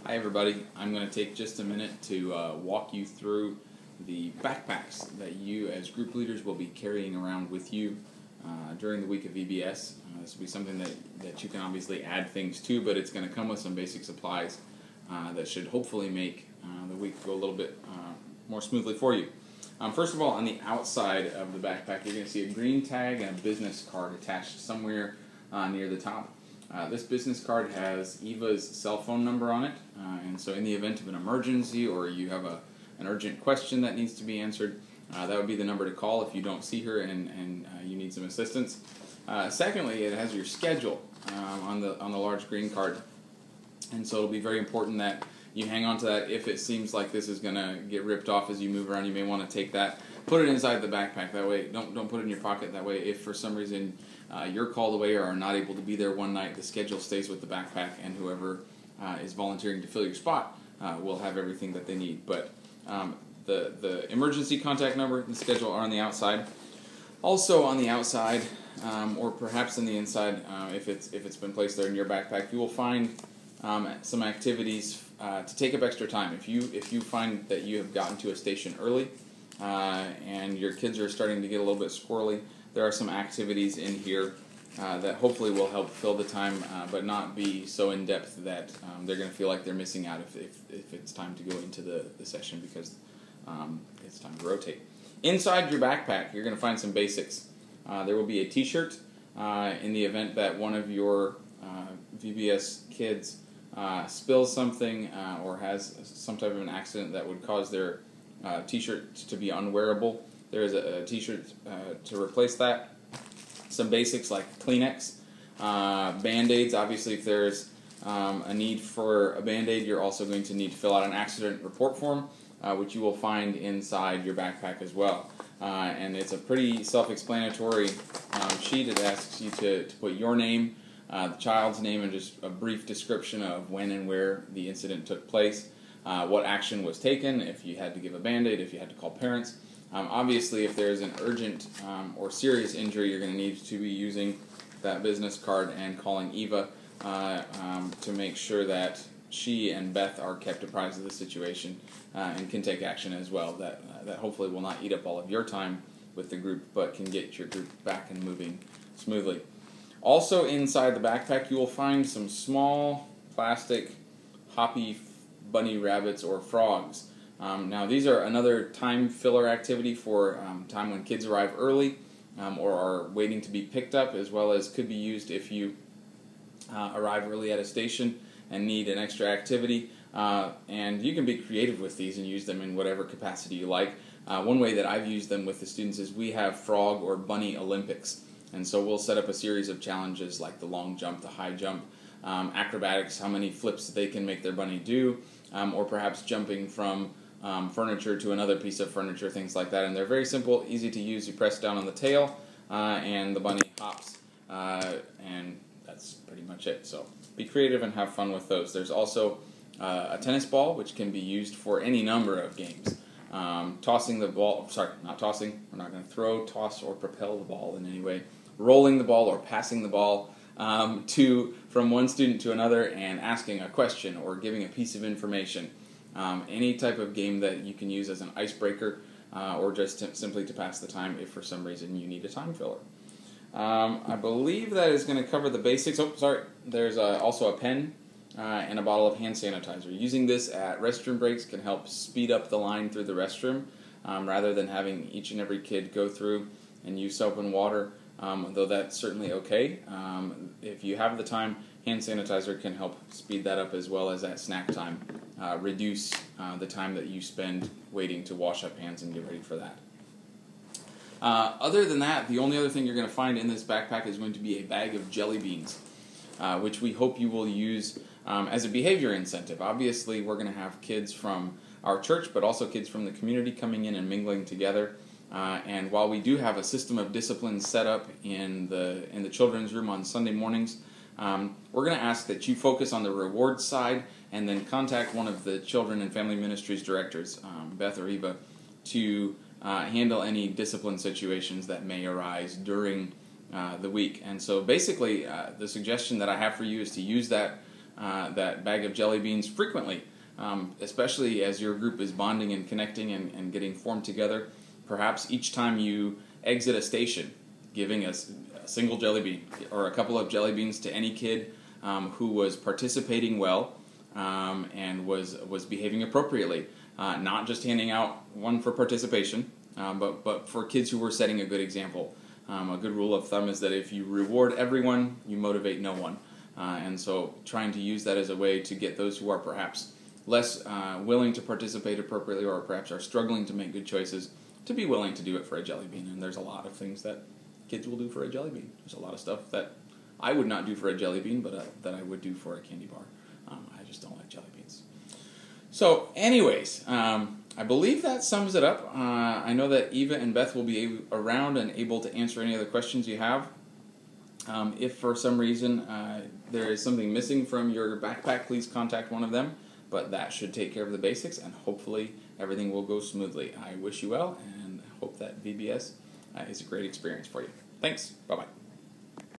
Hi everybody, I'm going to take just a minute to walk you through the backpacks that you as group leaders will be carrying around with you during the week of VBS. This will be something that you can obviously add things to, but it's going to come with some basic supplies that should hopefully make the week go a little bit more smoothly for you. First of all, on the outside of the backpack, you're going to see a green tag and a business card attached somewhere near the top. This business card has Eva's cell phone number on it, and so in the event of an emergency or you have an urgent question that needs to be answered, that would be the number to call if you don't see her and you need some assistance. Secondly, it has your schedule on the large green card, and so it'll be very important that you hang on to that. If it seems like this is going to get ripped off as you move around, you may want to take that, put it inside the backpack. That way, don't put it in your pocket. That way, if for some reason you're called away or are not able to be there one night, the schedule stays with the backpack, and whoever is volunteering to fill your spot will have everything that they need. But the emergency contact number and the schedule are on the outside. Also on the outside, or perhaps on the inside, if it's been placed there in your backpack, you will find some activities to take up extra time. If you find that you have gotten to a station early and your kids are starting to get a little bit squirrely, there are some activities in here that hopefully will help fill the time, but not be so in depth that they're going to feel like they're missing out if it's time to go into the session because it's time to rotate. Inside your backpack, you're going to find some basics. There will be a t-shirt in the event that one of your VBS kids spills something or has some type of an accident that would cause their t-shirt to be unwearable. There is a t-shirt to replace that. Some basics like Kleenex, Band-Aids. Obviously, if there's a need for a Band-Aid, you're also going to need to fill out an accident report form, which you will find inside your backpack as well. And it's a pretty self-explanatory sheet. It asks you to put your name, the child's name, and just a brief description of when and where the incident took place, what action was taken, if you had to give a Band-Aid, if you had to call parents. Obviously, if there's an urgent or serious injury, you're going to need to be using that business card and calling Eva to make sure that she and Beth are kept apprised of the situation and can take action as well. That hopefully will not eat up all of your time with the group, but can get your group back and moving smoothly. Also inside the backpack, you will find some small plastic hoppy bunny rabbits or frogs. Now these are another time filler activity for time when kids arrive early or are waiting to be picked up, as well as could be used if you arrive early at a station and need an extra activity. And you can be creative with these and use them in whatever capacity you like. One way that I've used them with the students is we have frog or bunny Olympics. And so we'll set up a series of challenges like the long jump, the high jump, acrobatics, how many flips they can make their bunny do, or perhaps jumping from furniture to another piece of furniture, things like that. And they're very simple, easy to use. You press down on the tail, and the bunny hops, and that's pretty much it. So be creative and have fun with those. There's also a tennis ball, which can be used for any number of games. Tossing the ball, not tossing, we're not going to throw, toss, or propel the ball in any way. Rolling the ball or passing the ball from one student to another and asking a question or giving a piece of information. Any type of game that you can use as an icebreaker or just simply to pass the time if for some reason you need a time filler. I believe that is going to cover the basics. There's also a pen and a bottle of hand sanitizer. Using this at restroom breaks can help speed up the line through the restroom rather than having each and every kid go through and use soap and water, though that's certainly okay. If you have the time, hand sanitizer can help speed that up, as well as at snack time. Reduce the time that you spend waiting to wash up hands and get ready for that. Other than that, the only other thing you're going to find in this backpack is going to be a bag of jelly beans, which we hope you will use as a behavior incentive. Obviously, we're going to have kids from our church, but also kids from the community coming in and mingling together. And while we do have a system of discipline set up in the children's room on Sunday mornings, we're going to ask that you focus on the reward side and then contact one of the Children and Family Ministries directors, Beth or Eva, to handle any discipline situations that may arise during the week. And so basically, the suggestion that I have for you is to use that that bag of jelly beans frequently, especially as your group is bonding and connecting and getting formed together. Perhaps each time you exit a station, giving a single jelly bean or a couple of jelly beans to any kid who was participating well and was behaving appropriately. Not just handing out one for participation, but for kids who were setting a good example. A good rule of thumb is that if you reward everyone, you motivate no one. And so trying to use that as a way to get those who are perhaps less willing to participate appropriately or perhaps are struggling to make good choices to be willing to do it for a jelly bean. And there's a lot of things that kids will do for a jelly bean. There's a lot of stuff that I would not do for a jelly bean, but that I would do for a candy bar. I just don't like jelly beans. So anyways, I believe that sums it up. I know that Eva and Beth will be around and able to answer any other questions you have. If for some reason there is something missing from your backpack, please contact one of them. But that should take care of the basics, and hopefully everything will go smoothly. I wish you well, and hope that VBS is a great experience for you. Thanks. Bye-bye.